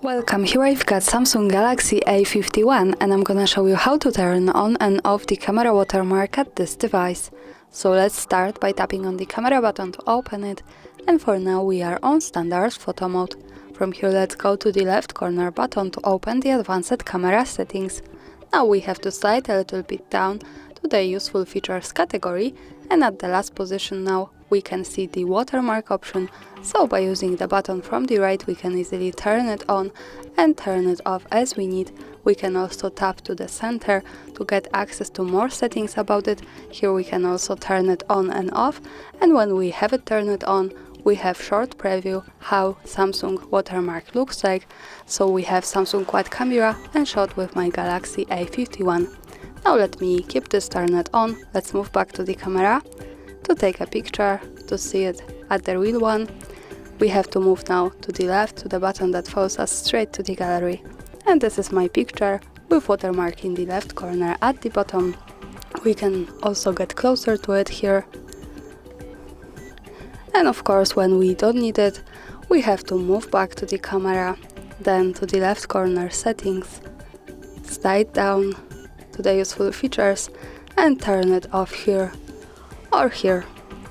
Welcome, here I've got Samsung Galaxy A51 and I'm gonna show you how to turn on and off the camera watermark at this device. So let's start by tapping on the camera button to open it, and for now we are on standard photo mode. From here let's go to the left corner button to open the advanced camera settings. Now we have to slide a little bit down to the useful features category, and at the last position now we can see the watermark option. So by using the button from the right we can easily turn it on and turn it off as we need. We can also tap to the center to get access to more settings about it. Here we can also turn it on and off, and when we have it turned on we have short preview how Samsung watermark looks like. So we have Samsung quad camera and shot with my Galaxy A51. Now let me keep this turned on. Let's move back to the camera to take a picture to see it at the real one. We have to move now to the left to the button that follows us straight to the gallery. And this is my picture with watermark in the left corner at the bottom. We can also get closer to it here. And of course when we don't need it, we have to move back to the camera, then to the left corner settings, slide down to the useful features and turn it off here or here.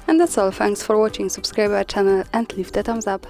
And that's all, thanks for watching, subscribe our channel and leave the thumbs up.